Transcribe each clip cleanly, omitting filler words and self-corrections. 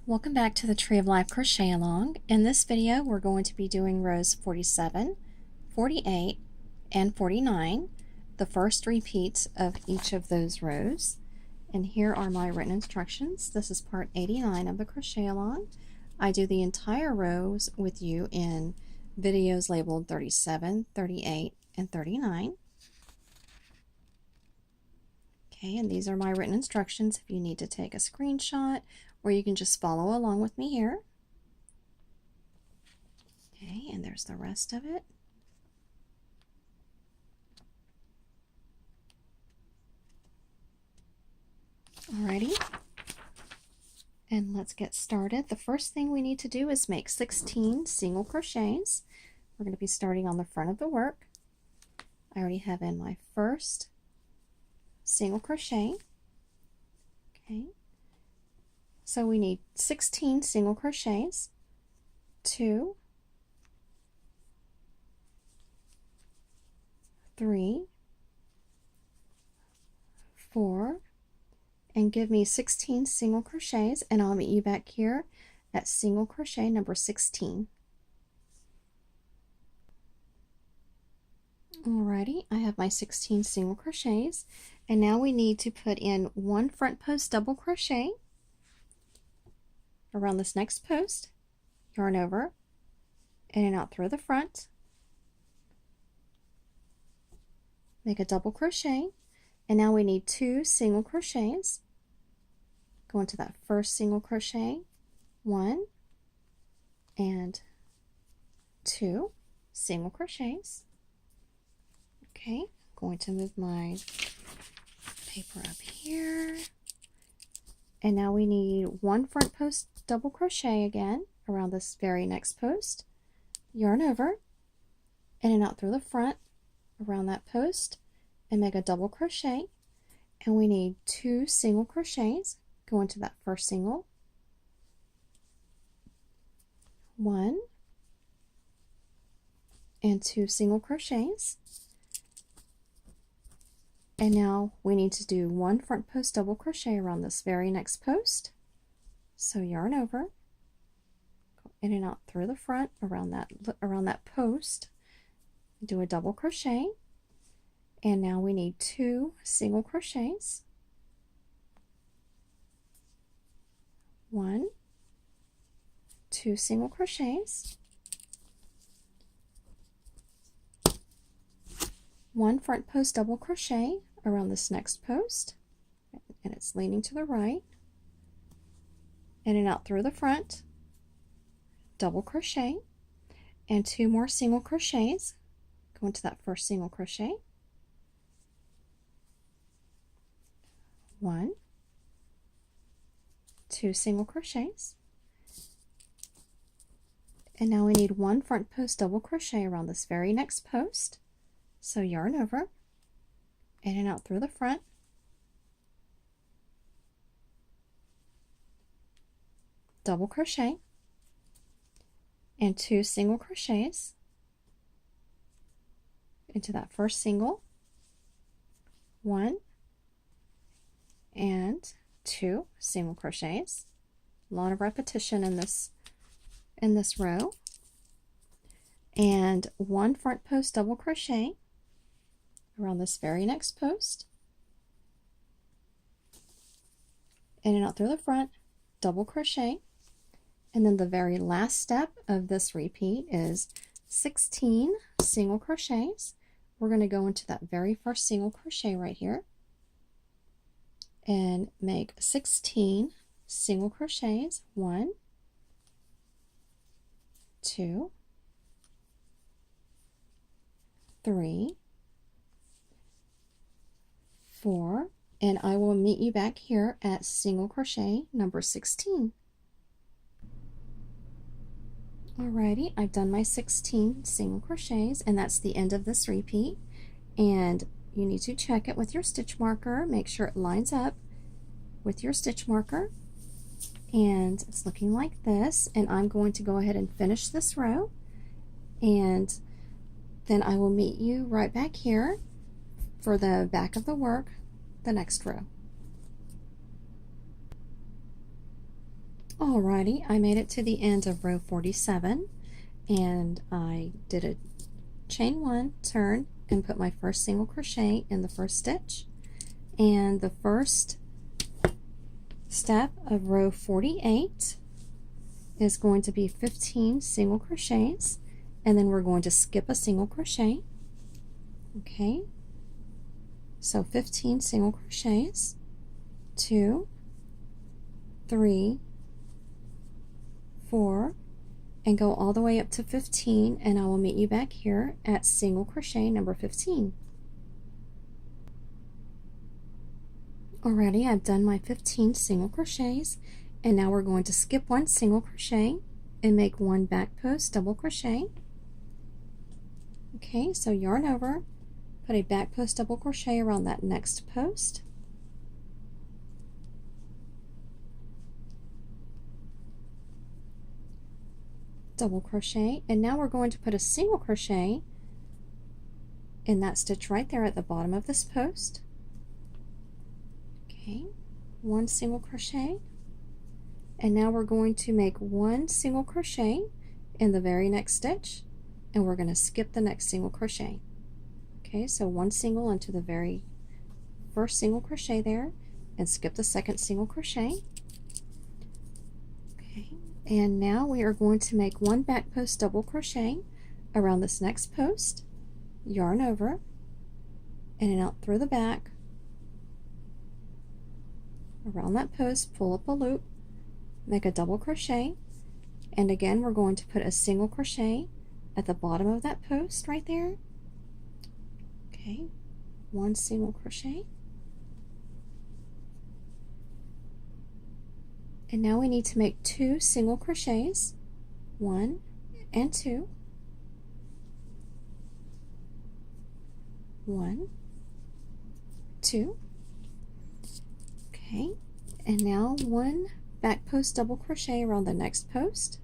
Welcome back to the Tree of Life Crochet Along. In this video we're going to be doing rows 47, 48, and 49, the first repeats of each of those rows. And here are my written instructions. This is part 89 of the Crochet Along. I do the entire rows with you in videos labeled 37, 38, and 39. Okay, and these are my written instructions if you need to take a screenshot, or you can just follow along with me here. Okay, and there's the rest of it. Alrighty, and let's get started. The first thing we need to do is make 16 single crochets. We're going to be starting on the front of the work. I already have in my first single crochet. Okay, so we need 16 single crochets, 2, 3, 4, and give me 16 single crochets, and I'll meet you back here at single crochet number 16. Alrighty, I have my 16 single crochets, and now we need to put in one front post double crochet around this next post, yarn over, in and out through the front, make a double crochet, and now we need 2 single crochets. Go into that first single crochet, 1 and 2 single crochets. Okay, I'm going to move my paper up here, and now we need one front post double crochet again around this very next post, yarn over, in and out through the front around that post, and make a double crochet, and we need 2 single crochets. Go into that first single, 1 and 2 single crochets, and now we need to do one front post double crochet around this very next post. So yarn over, go in and out through the front around that post, do a double crochet, and now we need 2 single crochets, 1, 2 single crochets, 1 front post double crochet around this next post, and it's leaning to the right, in and out through the front, double crochet, and 2 more single crochets. Go into that first single crochet, 1, 2 single crochets, and now we need 1 front post double crochet around this very next post. So yarn over, in and out through the front, double crochet, and 2 single crochets into that first single, 1 and 2 single crochets. A lot of repetition in this row, and 1 front post double crochet around this very next post, in and out through the front, double crochet, and then the very last step of this repeat is 16 single crochets. We're going to go into that very first single crochet right here and make 16 single crochets, 1, 2, 3, 4, and I will meet you back here at single crochet number 16. Alrighty, I've done my 16 single crochets, and that's the end of this repeat, and you need to check it with your stitch marker, make sure it lines up with your stitch marker, and it's looking like this. And I'm going to go ahead and finish this row, and then I will meet you right back here for the back of the work, the next row. Alrighty, I made it to the end of row 47 and I did a chain 1, turn, and put my first single crochet in the first stitch. And the first step of row 48 is going to be 15 single crochets, and then we're going to skip a single crochet. Okay, so 15 single crochets, 2, 3, 4, and go all the way up to 15, and I will meet you back here at single crochet number 15. Alrighty, I've done my 15 single crochets, and now we're going to skip one single crochet and make one back post double crochet. Okay, so yarn over, put a back post double crochet around that next post, double crochet, and now we're going to put a single crochet in that stitch right there at the bottom of this post. Okay, one single crochet, and now we're going to make one single crochet in the very next stitch, and we're going to skip the next single crochet. Okay, so one single into the very first single crochet there, and skip the second single crochet. Okay, and now we are going to make one back post double crochet around this next post, yarn over, in and out through the back, around that post, pull up a loop, make a double crochet, and again we're going to put a single crochet at the bottom of that post right there. Okay, one single crochet, and now we need to make 2 single crochets, 1 and 2, 1, 2. Okay, and now one back post double crochet around the next post,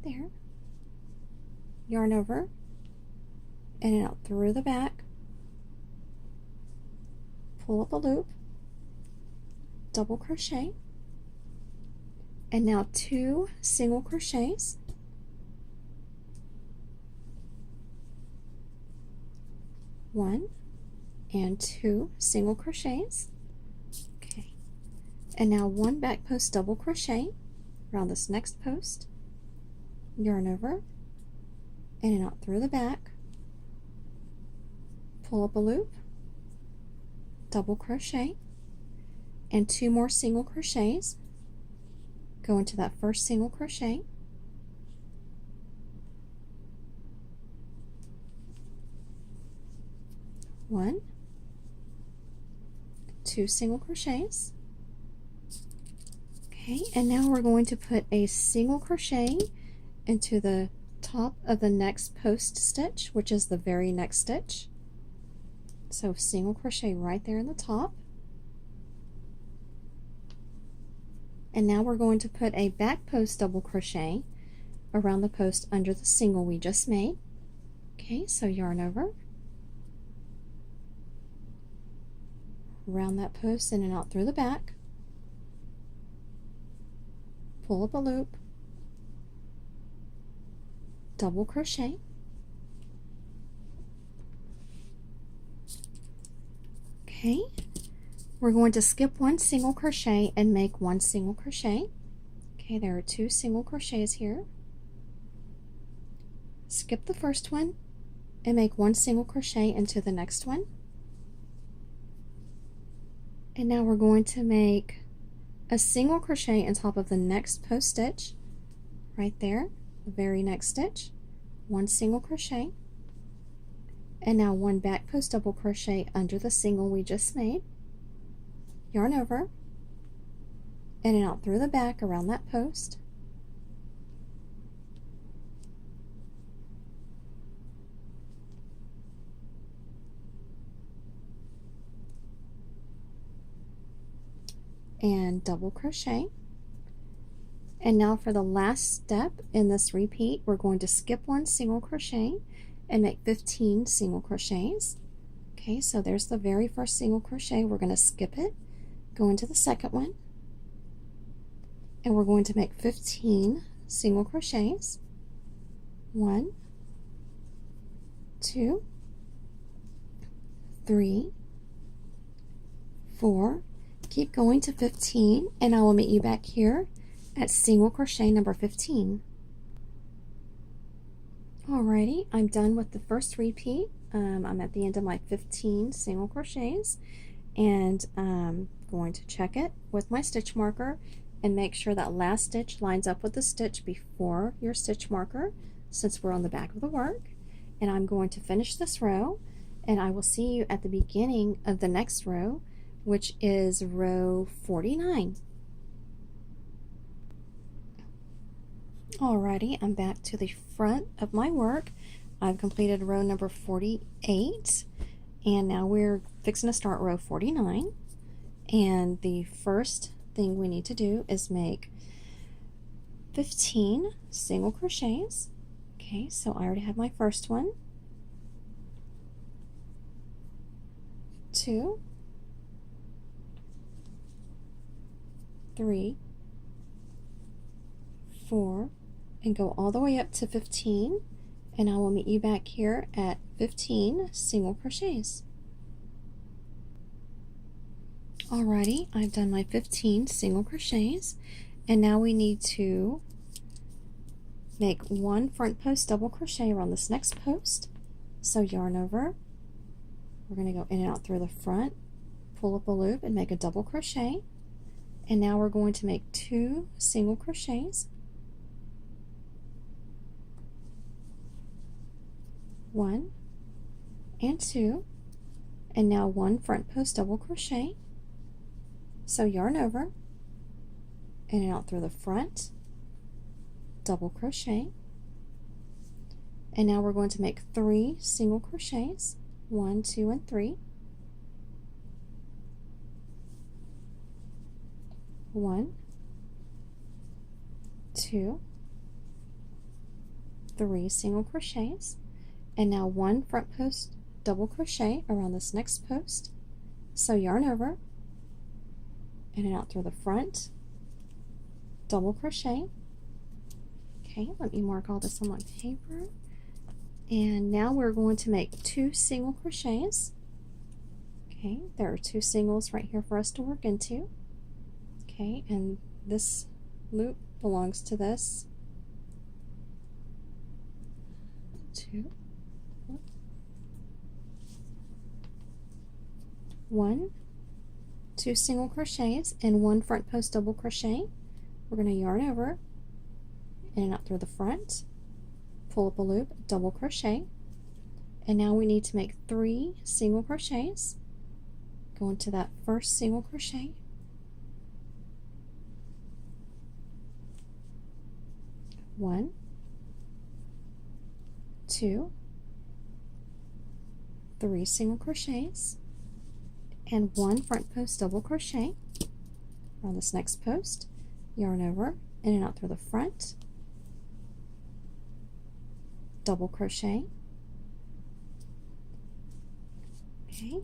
right there, yarn over, in and out through the back, pull up a loop, double crochet, and now 2 single crochets, 1 and 2 single crochets. Okay, and now one back post double crochet around this next post, yarn over, in and out through the back, pull up a loop, double crochet, and 2 more single crochets, go into that first single crochet, one, 2 single crochets. Okay, and now we're going to put a single crochet into the top of the next post stitch, which is the very next stitch. So single crochet right there in the top. And now we're going to put a back post double crochet around the post under the single we just made. Okay, so yarn over, around that post, in and out through the back, pull up a loop, double crochet, okay, we're going to skip one single crochet and make one single crochet. Okay, there are 2 single crochets here, skip the first one and make one single crochet into the next one, and now we're going to make a single crochet on top of the next post stitch right there, the very next stitch, one single crochet, and now one back post double crochet under the single we just made, yarn over, in and out through the back around that post, and double crochet. And now for the last step in this repeat, we're going to skip one single crochet and make 15 single crochets. Okay, so there's the very first single crochet. We're going to skip it, go into the second one, and we're going to make 15 single crochets. 1, 2, 3, 4. Keep going to 15, and I will meet you back here at single crochet number 15. Alrighty, I'm done with the first repeat. I'm at the end of my 15 single crochets, and I'm going to check it with my stitch marker and make sure that last stitch lines up with the stitch before your stitch marker, since we're on the back of the work. And I'm going to finish this row, and I will see you at the beginning of the next row, which is row 49. Alrighty, I'm back to the front of my work. I've completed row number 48, and now we're fixing to start row 49. And the first thing we need to do is make 15 single crochets. Okay, so I already have my first one. 2, 3, 4, and go all the way up to 15, and I will meet you back here at 15 single crochets. Alrighty, I've done my 15 single crochets, and now we need to make one front post double crochet around this next post. So yarn over, we're going to go in and out through the front, pull up a loop and make a double crochet, and now we're going to make 2 single crochets. 1 and 2, and now 1 front post double crochet. So yarn over, in and out through the front, double crochet, and now we're going to make 3 single crochets. 1, 2, and 3. 1, 2, 3 single crochets, and now 1 front post double crochet around this next post. So yarn over, in and out through the front, double crochet. Okay, let me mark all this on my paper. And now we're going to make 2 single crochets. Okay, there are 2 singles right here for us to work into. Okay, and this loop belongs to this. 2, 1, 2 single crochets, and 1 front post double crochet. We're going to yarn over, in and out through the front, pull up a loop, double crochet, and now we need to make 3 single crochets. Go into that first single crochet, 1, 2, 3 single crochets, and 1 front post double crochet on this next post. Yarn over, in and out through the front, double crochet. Okay,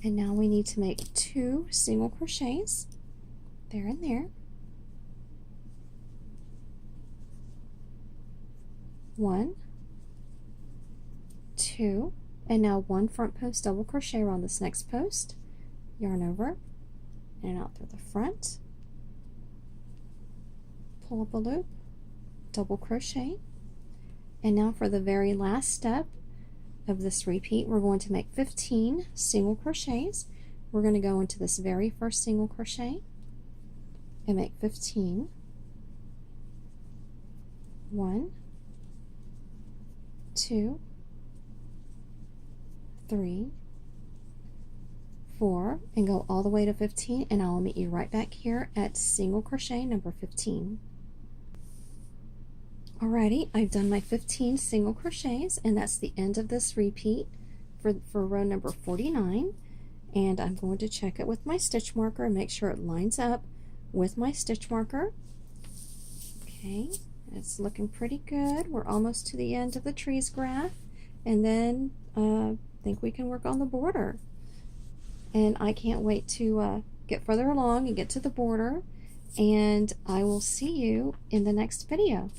and now we need to make 2 single crochets there and there. 1, 2, and now 1 front post double crochet around this next post. Yarn over, in and out through the front, pull up a loop, double crochet, and now for the very last step of this repeat, we're going to make 15 single crochets. We're going to go into this very first single crochet and make 15. 1, 2, 3, 4, and go all the way to 15, and I will meet you right back here at single crochet number 15. Alrighty, I've done my 15 single crochets, and that's the end of this repeat for row number 49, and I'm going to check it with my stitch marker and make sure it lines up with my stitch marker. Okay, it's looking pretty good. We're almost to the end of the trees graph, and then I think we can work on the border. And I can't wait to get further along and get to the border and I will see you in the next video.